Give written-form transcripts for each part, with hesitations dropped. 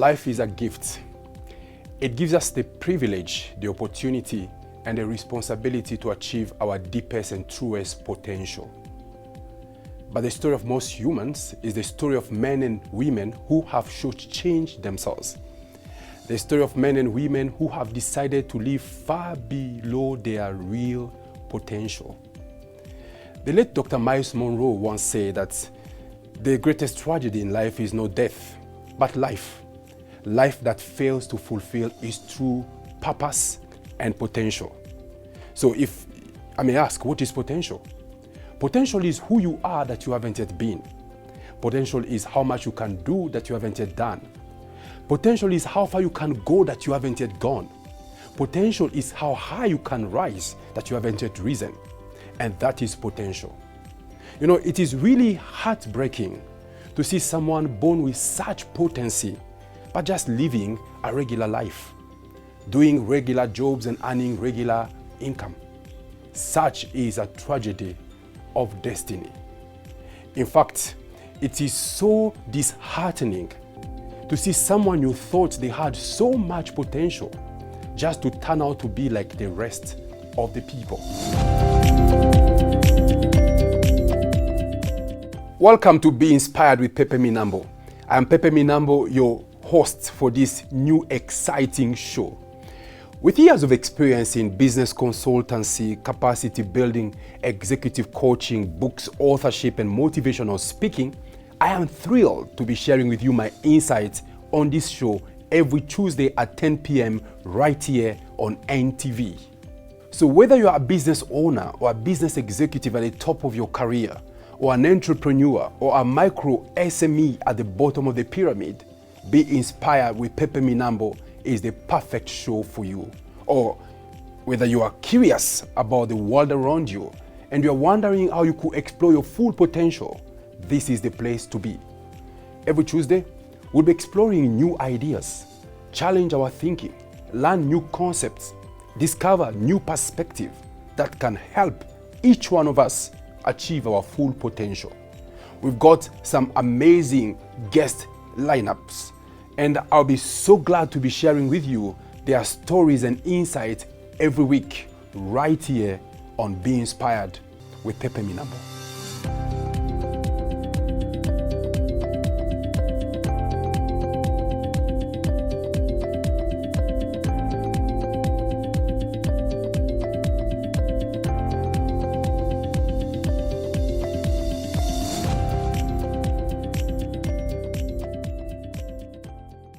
Life is a gift. It gives us the privilege, the opportunity, and the responsibility to achieve our deepest and truest potential. But the story of most humans is the story of men and women who have shortchanged themselves. The story of men and women who have decided to live far below their real potential. The late Dr. Miles Monroe once said that the greatest tragedy in life is not death, but life. Life that fails to fulfill its true purpose and potential. So if I may ask, what is potential? Potential is who you are that you haven't yet been. Potential is how much you can do that you haven't yet done. Potential is how far you can go that you haven't yet gone. Potential is how high you can rise that you haven't yet risen. And that is potential. You know, it is really heartbreaking to see someone born with such potency, but just living a regular life, doing regular jobs and earning regular income. Such is a tragedy of destiny. In fact, it is so disheartening to see someone you thought they had so much potential just to turn out to be like the rest of the people. Welcome to Be Inspired with Pepe Minambo. I am Pepe Minambo, your host for this new exciting show. With years of experience in business consultancy, capacity building, executive coaching, books, authorship, and motivational speaking, I am thrilled to be sharing with you my insights on this show every Tuesday at 10 p.m. right here on NTV. So whether you are a business owner or a business executive at the top of your career, or an entrepreneur or a micro SME at the bottom of the pyramid, Be Inspired with Pepe Minambo is the perfect show for you. Or whether you are curious about the world around you and you're wondering how you could explore your full potential, this is the place to be. Every Tuesday, we'll be exploring new ideas, challenge our thinking, learn new concepts, discover new perspectives that can help each one of us achieve our full potential. We've got some amazing guest lineups, and I'll be so glad to be sharing with you their stories and insights every week right here on Be Inspired with Pepe Minambo.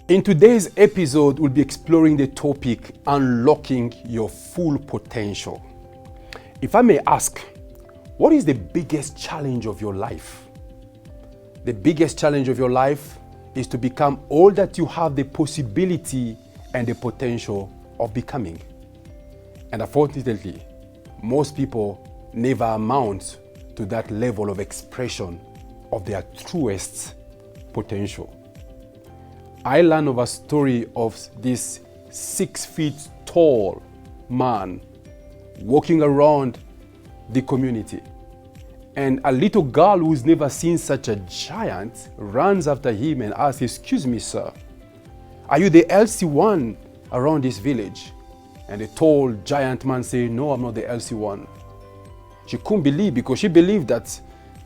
In today's episode, we'll be exploring the topic, unlocking your full potential. If I may ask, what is the biggest challenge of your life? The biggest challenge of your life is to become all that you have the possibility and the potential of becoming. And unfortunately, most people never amount to that level of expression of their truest potential. I learned of a story of this 6 feet tall man walking around the community. And a little girl who's never seen such a giant runs after him and asks, "Excuse me, sir, are you the LC one around this village?" And the tall giant man said, "No, I'm not the LC one." She couldn't believe, because she believed that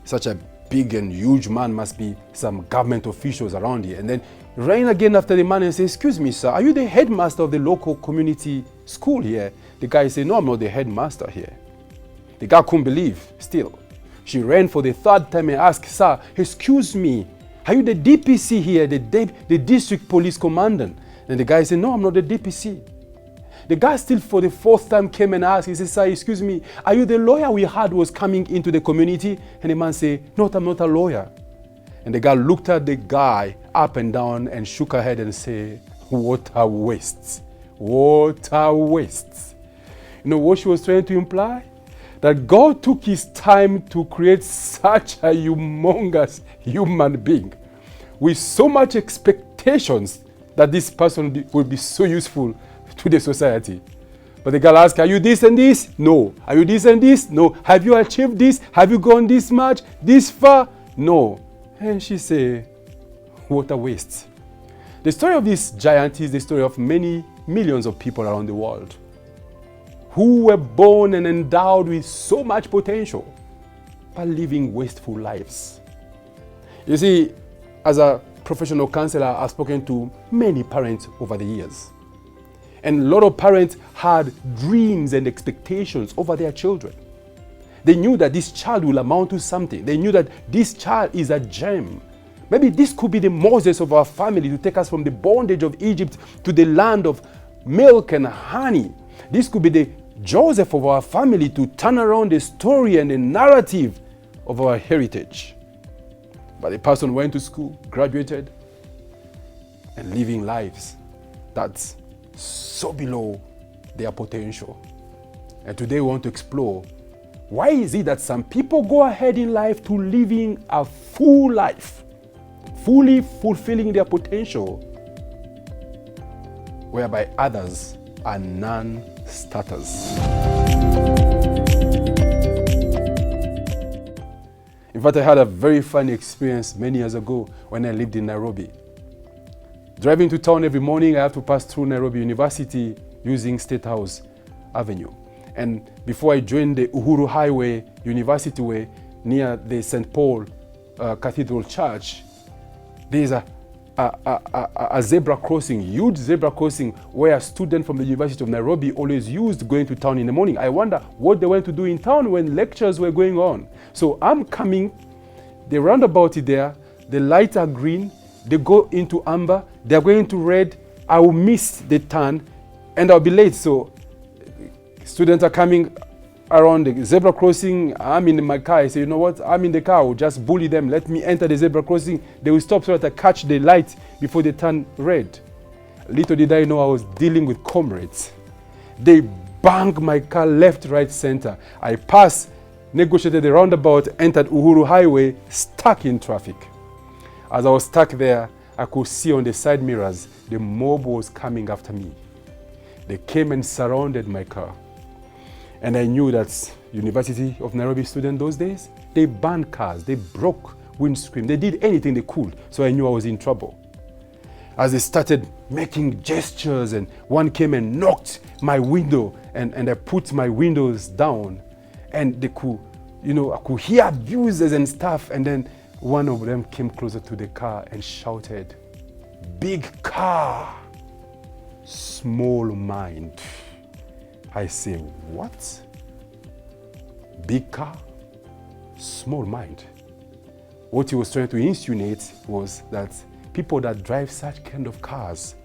such a big and huge man must be some government officials around here. And then ran again after the man and said, "Excuse me, sir, are you the headmaster of the local community school here?" The guy said, "No, I'm not the headmaster here." The guy couldn't believe still. She ran for the third time and asked, "Sir, excuse me, are you the DPC here, the district police commandant?" And the guy said, "No, I'm not the DPC." The guy still for the fourth time came and asked, he said, "Sir, excuse me, are you the lawyer we heard was coming into the community?" And the man said, "No, I'm not a lawyer." And the girl looked at the guy up and down and shook her head and said, "What a waste. What a waste." You know what she was trying to imply? That God took his time to create such a humongous human being with so much expectations that this person will be so useful to the society. But the girl asked, "Are you this and this?" "No." "Are you this and this?" "No." "Have you achieved this? Have you gone this much, this far?" "No." And she said, "What a waste." The story of this giant is the story of many millions of people around the world who were born and endowed with so much potential, but living wasteful lives. You see, as a professional counselor, I've spoken to many parents over the years. And a lot of parents had dreams and expectations over their children. They knew that this child will amount to something. They knew that this child is a gem. Maybe this could be the Moses of our family to take us from the bondage of Egypt to the land of milk and honey. This could be the Joseph of our family to turn around the story and the narrative of our heritage. But the person went to school, graduated, and living lives that's so below their potential. And today we want to explore, why is it that some people go ahead in life to living a full life, fully fulfilling their potential, whereby others are non-starters? In fact, I had a very funny experience many years ago when I lived in Nairobi. Driving to town every morning, I have to pass through Nairobi University using State House Avenue. And before I joined the Uhuru Highway, University Way, near the St. Paul Cathedral Church, there's a zebra crossing, huge zebra crossing, where a student from the University of Nairobi always used going to town in the morning. I wonder what they went to do in town when lectures were going on. So I'm coming, the roundabout is there, the lights are green, they go into amber, they're going to red, I will miss the turn and I'll be late. So students are coming around the zebra crossing. I'm in my car. I say, you know what? I'm in the car. I'll just bully them. Let me enter the zebra crossing. They will stop so that I catch the light before they turn red. Little did I know I was dealing with comrades. They banged my car left, right, center. I passed, negotiated the roundabout, entered Uhuru Highway, stuck in traffic. As I was stuck there, I could see on the side mirrors the mob was coming after me. They came and surrounded my car. And I knew that University of Nairobi students those days, they burned cars, they broke windscreen, they did anything they could. So I knew I was in trouble. As they started making gestures, and one came and knocked my window, and I put my windows down, and they could, I could hear abuses and stuff. And then one of them came closer to the car and shouted, "Big car, small mind." I say, what? Big car, small mind. What he was trying to insinuate was that people that drive such kind of cars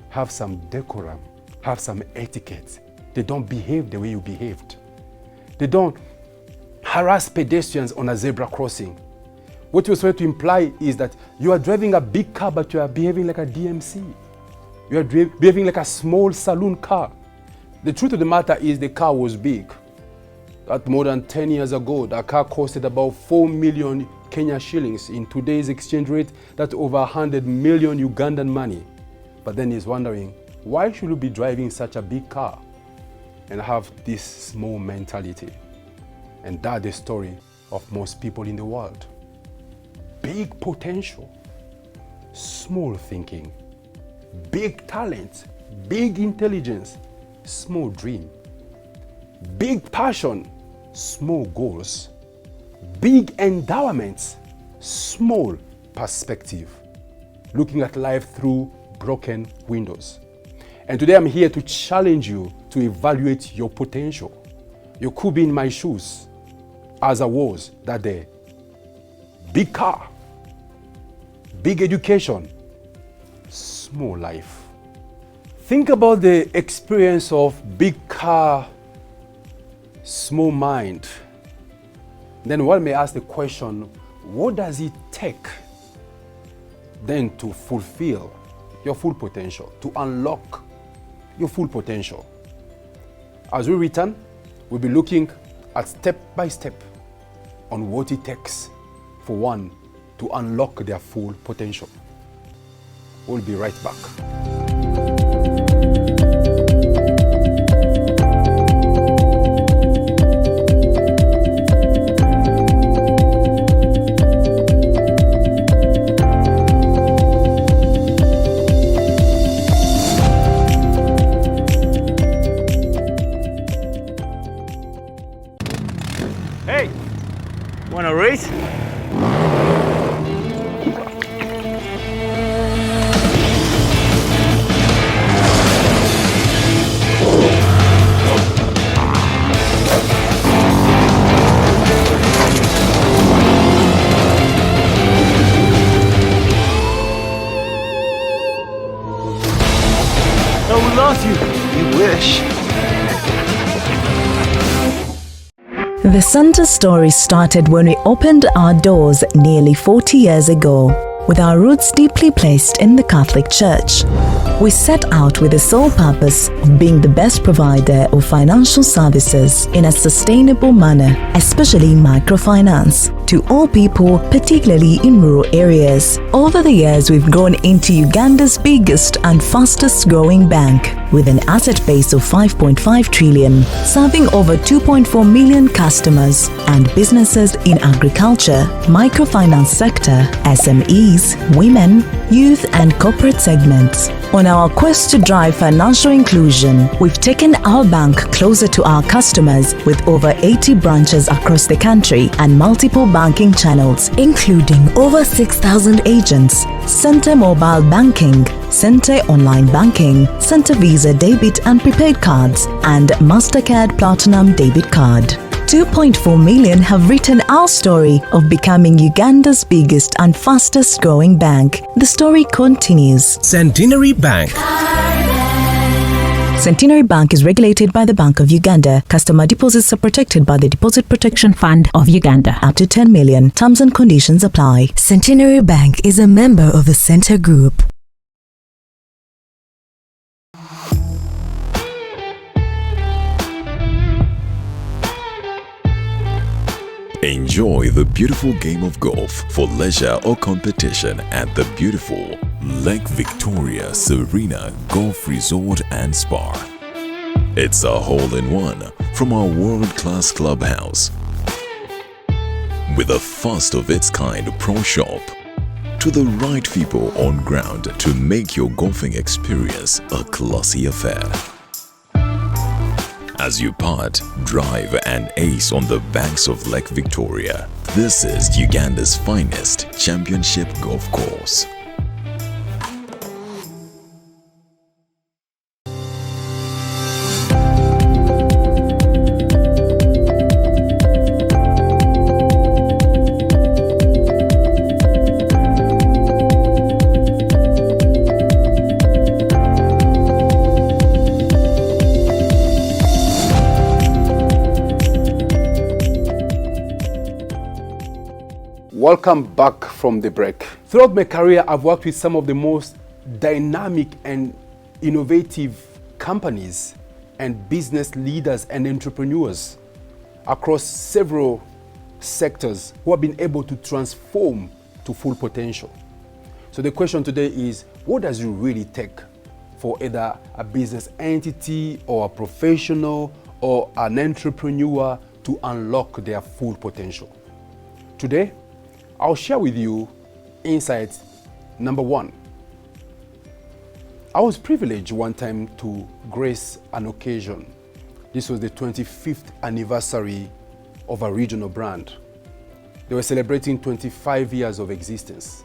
have some decorum, have some etiquette. They don't behave the way you behaved. They don't harass pedestrians on a zebra crossing. What he was trying to imply is that you are driving a big car, but you are behaving like a DMC. You are behaving like a small saloon car. The truth of the matter is the car was big. That more than 10 years ago, the car costed about 4 million Kenya shillings. In today's exchange rate, that's over 100 million Ugandan money. But then he's wondering, why should you be driving such a big car and have this small mentality? And that's the story of most people in the world. Big potential, small thinking, big talent, big intelligence, small dream. Big passion, small goals. Big endowments, small perspective. Looking at life through broken windows. And today I'm here to challenge you to evaluate your potential. You could be in my shoes as I was that day. Big car, big education, small life. Think about the experience of big car, small mind. Then one may ask the question, what does it take then to fulfill your full potential, to unlock your full potential? As we return, we'll be looking at step by step on what it takes for one to unlock their full potential. We'll be right back. Hey, wanna race? Oh, we lost you. You wish. The Center story started when we opened our doors nearly 40 years ago, with our roots deeply placed in the Catholic Church. We set out with the sole purpose of being the best provider of financial services in a sustainable manner, especially microfinance, to all people, particularly in rural areas. Over the years, we've grown into Uganda's biggest and fastest growing bank, with an asset base of 5.5 trillion, serving over 2.4 million customers and businesses in agriculture, microfinance sector, SMEs, women, youth and corporate segments. On our quest to drive financial inclusion, we've taken our bank closer to our customers with over 80 branches across the country and multiple banking channels, including over 6,000 agents, Center Mobile Banking, Center Online Banking, Center Visa Debit and Prepaid Cards, and MasterCard Platinum Debit Card. 2.4 million have written our story of becoming Uganda's biggest and fastest growing bank. The story continues. Centenary Bank. Centenary Bank is regulated by the Bank of Uganda. Customer deposits are protected by the Deposit Protection Fund of Uganda. Up to 10 million. Terms and conditions apply. Centenary Bank is a member of the Center Group. Enjoy the beautiful game of golf for leisure or competition at the beautiful Lake Victoria Serena Golf Resort and Spa. It's a hole-in-one from our world-class clubhouse with a first-of-its-kind pro shop to the right people on ground to make your golfing experience a classy affair. As you putt, drive and ace on the banks of Lake Victoria, this is Uganda's finest championship golf course. Welcome back from the break. Throughout my career, I've worked with some of the most dynamic and innovative companies and business leaders and entrepreneurs across several sectors who have been able to transform to full potential. So the question today is, what does it really take for either a business entity or a professional or an entrepreneur to unlock their full potential? Today, I'll share with you insight number one. I was privileged one time to grace an occasion. This was the 25th anniversary of a regional brand. They were celebrating 25 years of existence.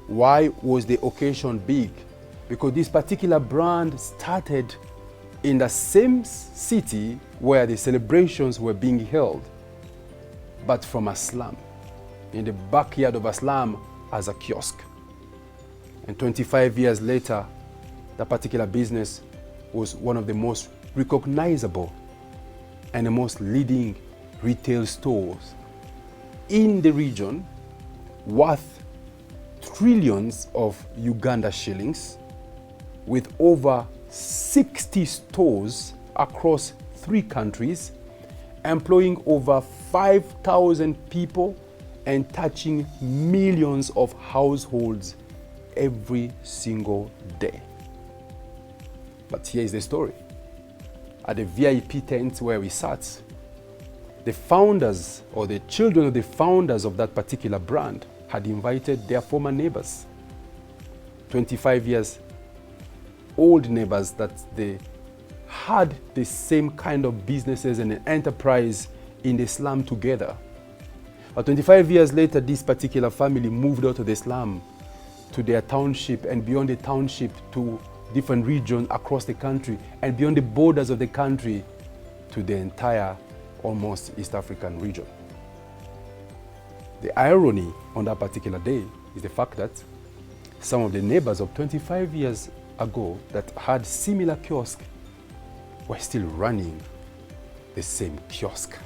Why was the occasion big? Because this particular brand started in the same city where the celebrations were being held, but from a slum, in the backyard of a slum as a kiosk. And 25 years later, that particular business was one of the most recognizable and the most leading retail stores in the region, worth trillions of Uganda shillings, with over 60 stores across 3 countries, employing over 5,000 people and touching millions of households every single day. But here is the story. At the VIP tent where we sat, the founders or the children of the founders of that particular brand had invited their former neighbors, 25 years old neighbors that they had the same kind of businesses and enterprise in the slum together. But 25 years later, this particular family moved out of the slum to their township, and beyond the township to different regions across the country, and beyond the borders of the country to the entire almost East African region. The irony on that particular day is the fact that some of the neighbors of 25 years ago that had similar kiosk were still running the same kiosk.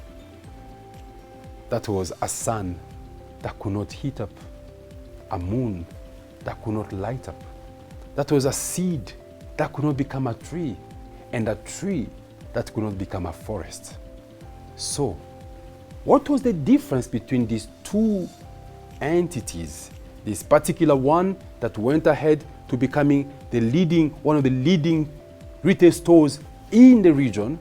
That was a sun that could not heat up, a moon that could not light up. That was a seed that could not become a tree, and a tree that could not become a forest. So, what was the difference between these two entities? This particular one that went ahead to becoming one of the leading retail stores in the region,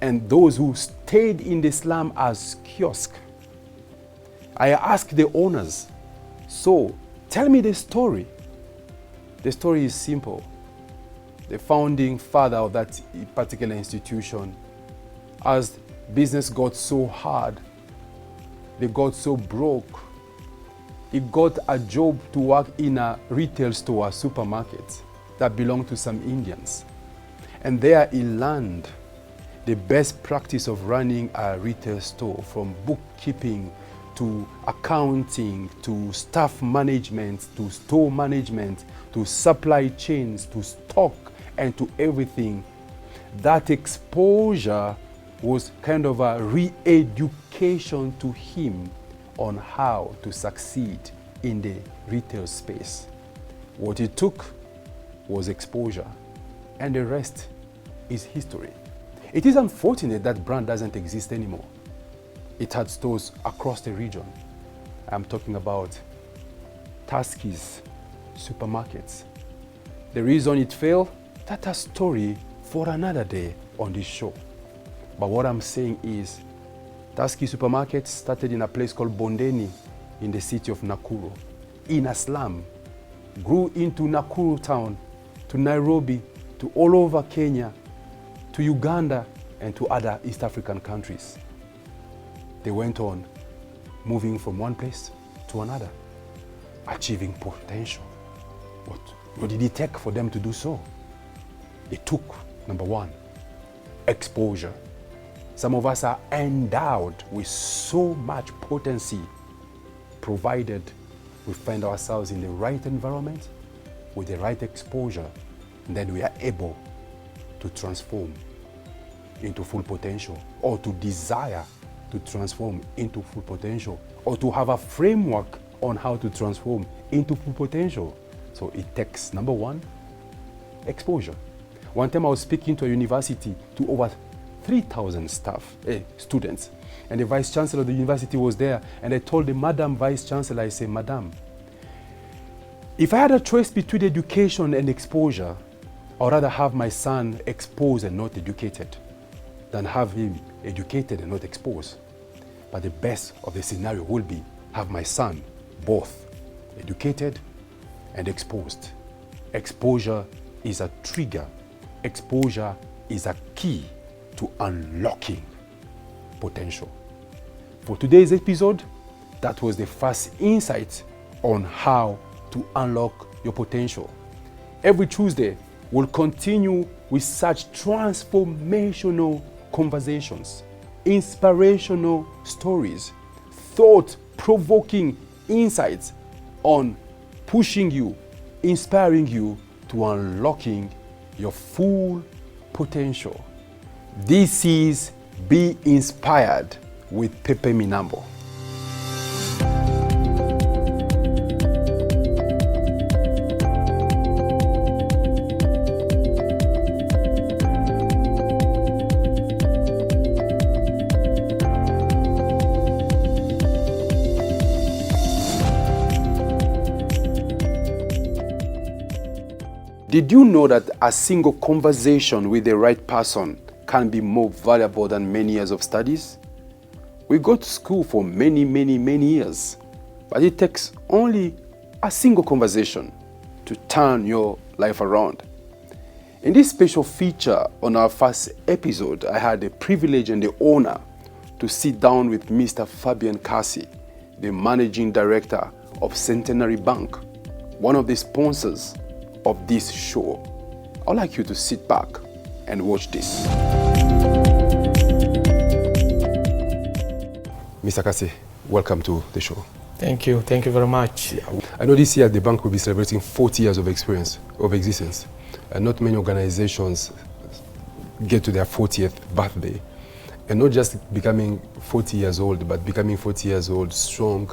and those who stayed in the slum as kiosk. I asked the owners, so tell me the story. The story is simple. The founding father of that particular institution, as business got so hard, they got so broke, he got a job to work in a retail store, a supermarket that belonged to some Indians. And there he learned the best practice of running a retail store, from bookkeeping to accounting to staff management to store management to supply chains to stock and to everything. That exposure was kind of a re-education to him on how to succeed in the retail space. What it took was exposure, and the rest is history. It is unfortunate that brand doesn't exist anymore. It had stores across the region. I'm talking about Tuskys supermarkets. The reason it failed, that's a story for another day on this show. But what I'm saying is, Tusky supermarket started in a place called Bondeni in the city of Nakuru, in a slum, grew into Nakuru town, to Nairobi, to all over Kenya, to Uganda, and to other East African countries. They went on moving from one place to another, achieving potential. What did it take for them to do so? It took, number one, exposure. Some of us are endowed with so much potency, provided we find ourselves in the right environment, with the right exposure, and then we are able to transform into full potential, or to desire to transform into full potential, or to have a framework on how to transform into full potential. So it takes, number one, exposure. One time I was speaking to a university to over 3,000 students, and the vice chancellor of the university was there, and I told the Madam Vice Chancellor, I say, Madam, if I had a choice between education and exposure, I would rather have my son exposed and not educated than have him educated and not exposed. But the best of the scenario will be have my son both educated and exposed. Exposure is a trigger. Exposure is a key to unlocking potential. For today's episode, that was the first insight on how to unlock your potential. Every Tuesday, we'll continue with such transformational conversations, inspirational stories, thought-provoking insights on pushing you, inspiring you to unlocking your full potential. This is Be Inspired with Pepe Minambo. Did you know that a single conversation with the right person can be more valuable than many years of studies? We go to school for many years, but it takes only a single conversation to turn your life around. In this special feature on our first episode, I had the privilege and the honor to sit down with Mr. Fabian Kasi, the Managing Director of Centenary Bank, one of the sponsors of this show. I'd like you to sit back and watch this. Mr. Kasi, welcome to the show. Thank you very much. I know this year the bank will be celebrating 40 years of existence, and not many organizations get to their 40th birthday, and not just becoming 40 years old, but becoming 40 years old strong,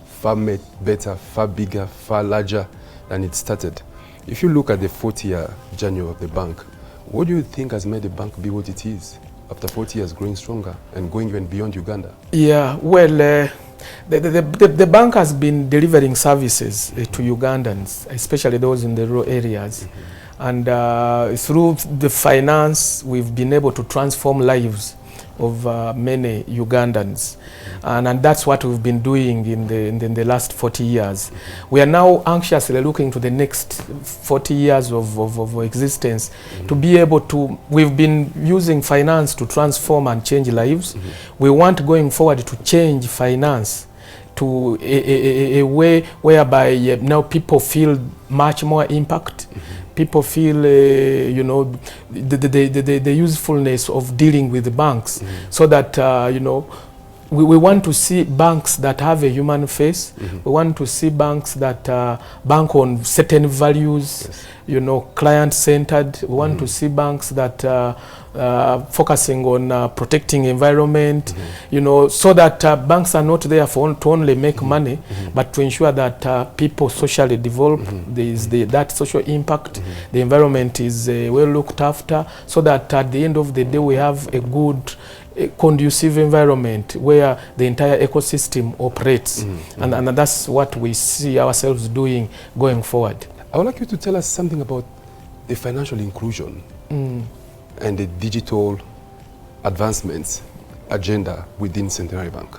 far better, far bigger, far larger than it started. If you look at the 40-year journey of the bank, what do you think has made the bank be what it is after 40 years, growing stronger and going even beyond Uganda? Yeah, well, the bank has been delivering services to Ugandans, especially those in the rural areas. And through the finance, we've been able to transform lives of many Ugandans. And that's what we've been doing in the last 40 years. We are now anxiously looking to the next 40 years of existence to be able to, we've been using finance to transform and change lives. We want going forward to change finance to a way whereby now people feel much more impact. People feel, you know, the usefulness of dealing with the banks, so that, you know, we want to see banks that have a human face. We want to see banks that bank on certain values, you know, client-centered. We want to see banks that focusing on protecting environment, you know, so that banks are not there to only make money, but to ensure that people socially develop. There is that social impact. The environment is well looked after, so that at the end of the day we have a good, conducive environment where the entire ecosystem operates. And that's what we see ourselves doing going forward. I would like you to tell us something about the financial inclusion and the digital advancements agenda within Centenary Bank.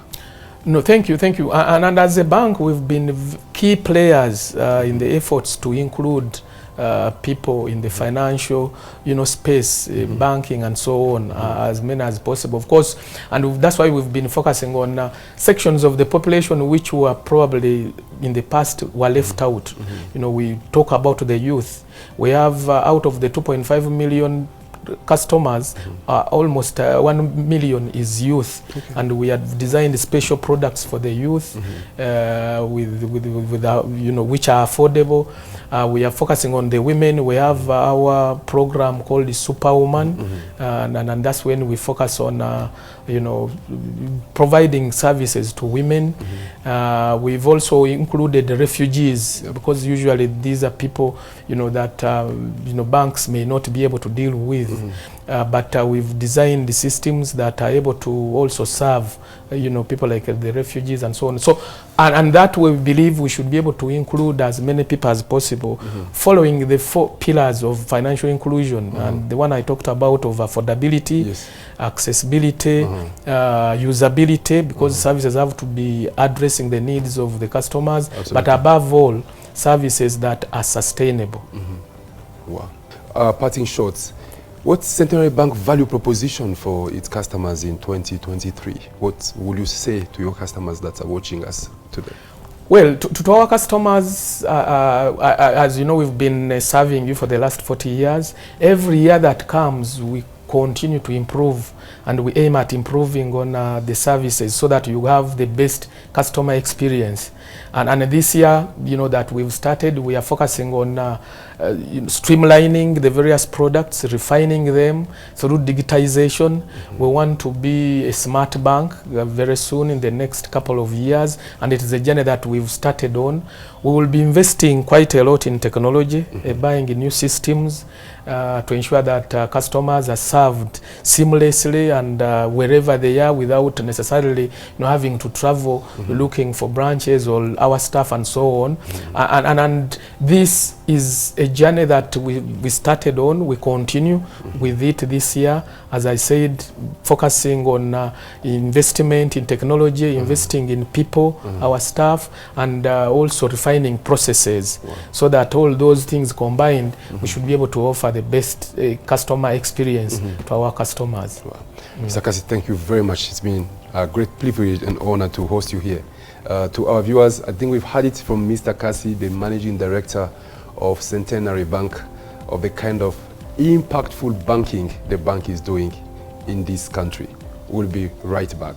No, thank you. And as a bank, we've been key players in the efforts to include people in the financial, you know, space, banking and so on, as many as possible, of course. And that's why we've been focusing on sections of the population which were probably in the past were left out. You know, we talk about the youth. We have out of the 2.5 million customers, almost 1 million is youth, and we have designed special products for the youth with you know, which are affordable. We are focusing on the women. We have our program called the Superwoman, and that's when we focus on you know, providing services to women. We've also included the refugees, because usually these are people, you know, that you know, banks may not be able to deal with. But we've designed the systems that are able to also serve, you know, people like the refugees and so on. So, and that we believe we should be able to include as many people as possible, following the 4 pillars of financial inclusion. And the one I talked about of affordability, accessibility, usability, because services have to be addressing the needs of the customers, but above all, services that are sustainable. Wow. Parting shots. What's Centenary Bank value proposition for its customers in 2023? What will you say to your customers that are watching us today? Well, to our customers, as you know, we've been serving you for the last 40 years. Every year that comes, we continue to improve, and we aim at improving on the services so that you have the best customer experience. And this year, you know, that we've started, we are focusing on streamlining the various products, refining them through digitization. We want to be a smart bank very soon, in the next couple of years, and it is a journey that we've started on. We will be investing quite a lot in technology, buying new systems to ensure that customers are served seamlessly and wherever they are, without necessarily, you know, having to travel looking for branches or our staff and so on. And this is a journey that we started on. We continue with it this year. As I said, focusing on investment in technology, investing in people, our staff, and also refining processes, so that all those things combined, we should be able to offer the best customer experience to our customers. Mr. Kasi, thank you very much. It's been A great privilege and honor to host you here. To our viewers, I think we've heard it from Mr. Kasi, the Managing Director of Centenary Bank, of the kind of impactful banking the bank is doing in this country. We'll be right back.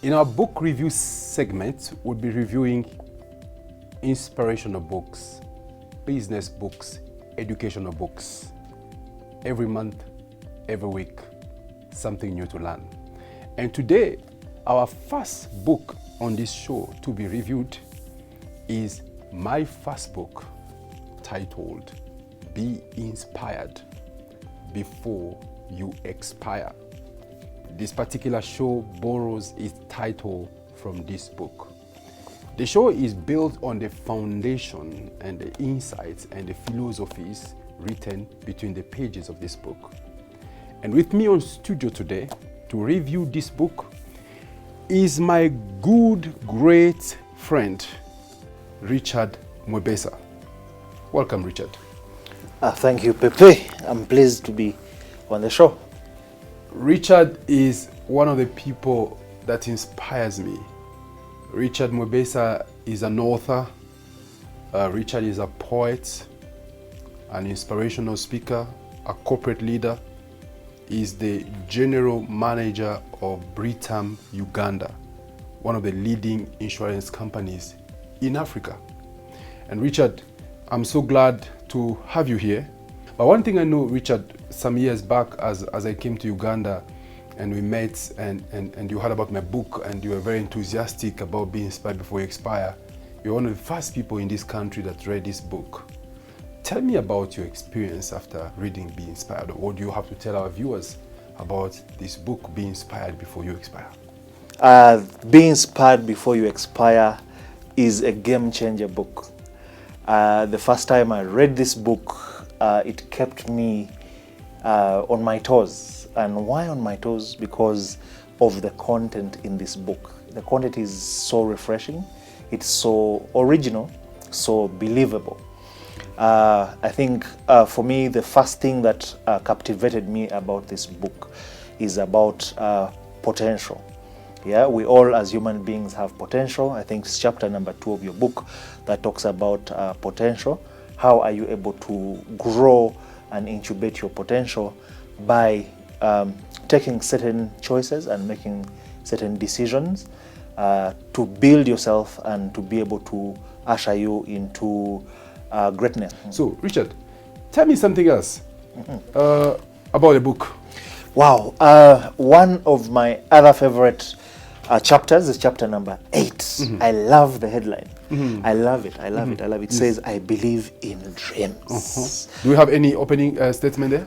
In our book review segment, we'll be reviewing inspirational books, business books, educational books. Every month, every week, something new to learn. And today, our first book on this show to be reviewed is my first book, titled Be Inspired Before You Expire. This particular show borrows its title from this book. The show is built on the foundation and the insights and the philosophies written between the pages of this book. And with me on studio today to review this book is my good, great friend, Richard Mwebesa. Welcome, Richard. Thank you, Pepe. I'm pleased to be on the show. Richard is one of the people that inspires me. Richard Mwebesa is an author. Richard is a poet, an inspirational speaker, a corporate leader. He's the general manager of Britam Uganda, one of the leading insurance companies in Africa. And Richard, I'm so glad to have you here. But one thing I know, Richard, some years back as I came to Uganda and we met and you heard about my book and you were very enthusiastic about being inspired before you expire. You're one of the first people in this country that read this book. Tell me about your experience after reading Be Inspired. What do you have to tell our viewers about this book, Be Inspired Before You Expire? Be Inspired Before You Expire is a game changer book. The first time I read this book, it kept me on my toes. And why on my toes? Because of the content in this book. The content is so refreshing, it's so original, so believable. I think for me, the first thing that captivated me about this book is about potential. Yeah, we all as human beings have potential. I think it's chapter number 2 of your book that talks about potential. How are you able to grow and incubate your potential by taking certain choices and making certain decisions to build yourself and to be able to usher you into greatness. So, Richard, tell me something else about the book. Wow, one of my other favorite chapters is chapter number 8. I love the headline. I love it. I love it. It says, I believe in dreams. Do you have any opening statement there?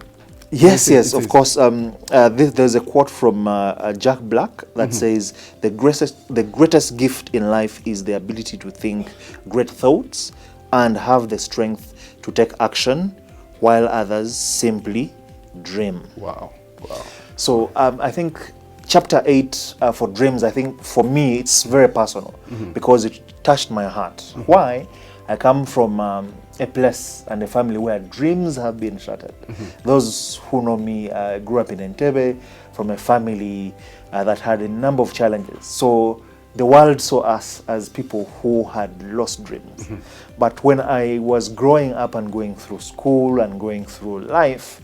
Yes, of course. There's a quote from Jack Black that says, the greatest gift in life is the ability to think great thoughts and have the strength to take action while others simply dream. Wow. So I think chapter 8 for dreams, I think for me it's very personal because it touched my heart. Why? I come from a place and a family where dreams have been shattered. Those who know me grew up in Entebbe from a family that had a number of challenges. So the world saw us as people who had lost dreams. But when I was growing up and going through school and going through life,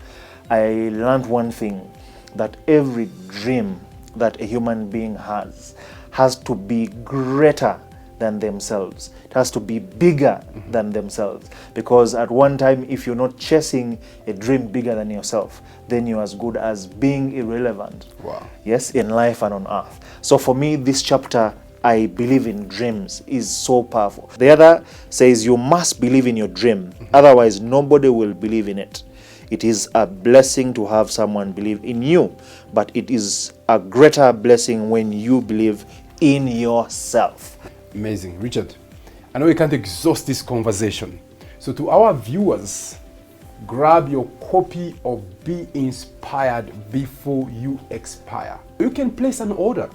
I learned one thing, that every dream that a human being has to be greater than themselves. It has to be bigger than themselves. Because at one time, if you're not chasing a dream bigger than yourself, then you're as good as being irrelevant. Wow. Yes, in life and on earth. So for me, this chapter, I believe in dreams, is so powerful. The other says you must believe in your dream. Otherwise, nobody will believe in it. It is a blessing to have someone believe in you, but it is a greater blessing when you believe in yourself. Amazing. Richard, I know we can't exhaust this conversation. So to our viewers, grab your copy of Be Inspired Before You Expire. You can place an order.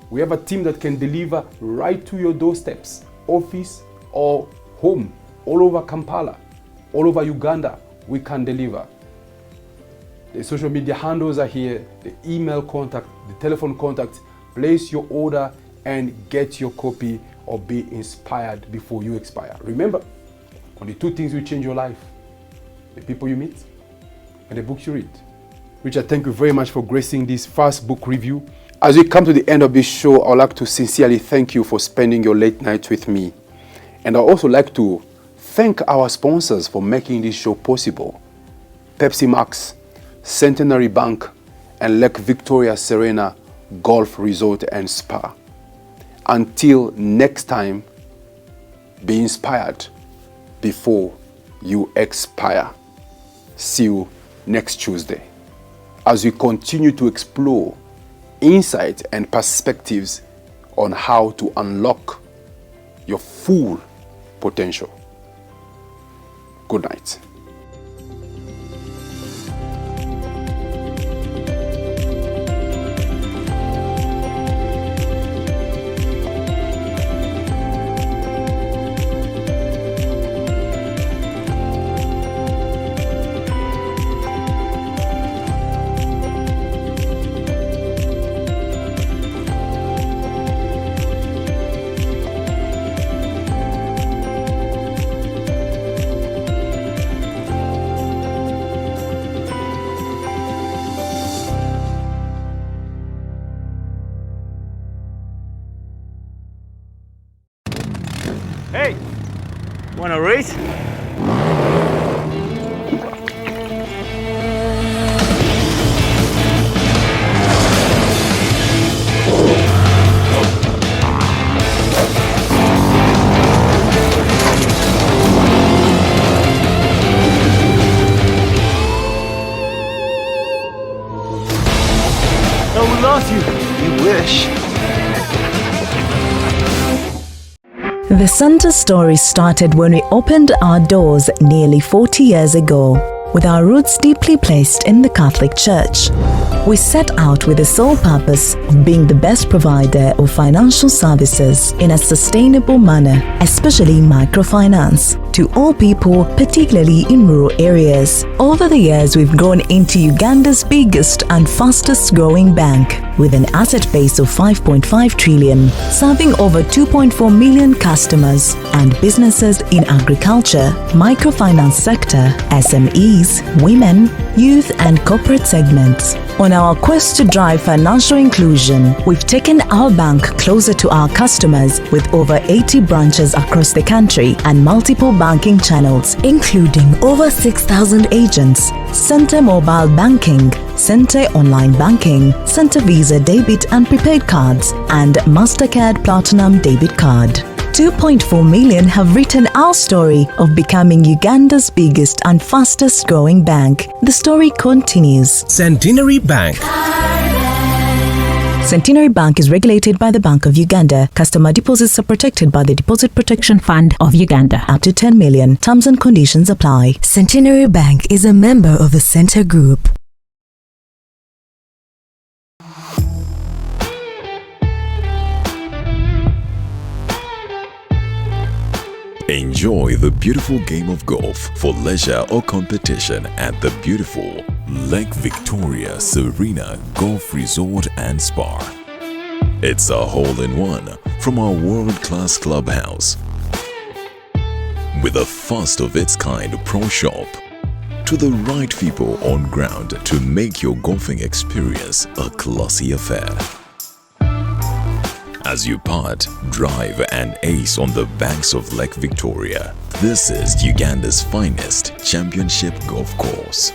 We have a team that can deliver right to your doorsteps, office or home, all over Kampala, all over Uganda. We can deliver. The social media handles are here, the email contact, the telephone contact. Place your order and get your copy of Be Inspired before you expire. Remember, only 2 things will change your life: the people you meet and the books you read. Richard, thank you very much for gracing this first book review. As we come to the end of this show, I would like to sincerely thank you for spending your late nights with me. And I'd also like to thank our sponsors for making this show possible: Pepsi Max, Centenary Bank, and Lake Victoria Serena Golf Resort and Spa. Until next time, be inspired before you expire. See you next Tuesday as we continue to explore insights and perspectives on how to unlock your full potential. Good night. Hey, wanna race? Oh, we lost you. You wish. The Center story started when we opened our doors nearly 40 years ago. With our roots deeply placed in the Catholic Church, we set out with the sole purpose of being the best provider of financial services in a sustainable manner, especially microfinance, to all people, particularly in rural areas. Over the years, we've grown into Uganda's biggest and fastest growing bank, with an asset base of 5.5 trillion, serving over 2.4 million customers and businesses in agriculture, microfinance sector, SMEs, women, youth and corporate segments. On our quest to drive financial inclusion, we've taken our bank closer to our customers with over 80 branches across the country and multiple banking channels, including over 6,000 agents, Center Mobile Banking, Center Online Banking, Center Visa Debit and Prepaid Cards, and MasterCard Platinum Debit Card. 2.4 million have written our story of becoming Uganda's biggest and fastest growing bank. The story continues. Centenary Bank. Centenary Bank is regulated by the Bank of Uganda. Customer deposits are protected by the Deposit Protection Fund of Uganda. Up to 10 million. Terms and conditions apply. Centenary Bank is a member of the Center Group. Enjoy the beautiful game of golf for leisure or competition at the beautiful Lake Victoria Serena Golf Resort and Spa. It's a hole-in-one from our world-class clubhouse with a first-of-its-kind pro shop to the right people on ground to make your golfing experience a classy affair. As you putt, drive and ace on the banks of Lake Victoria, this is Uganda's finest championship golf course.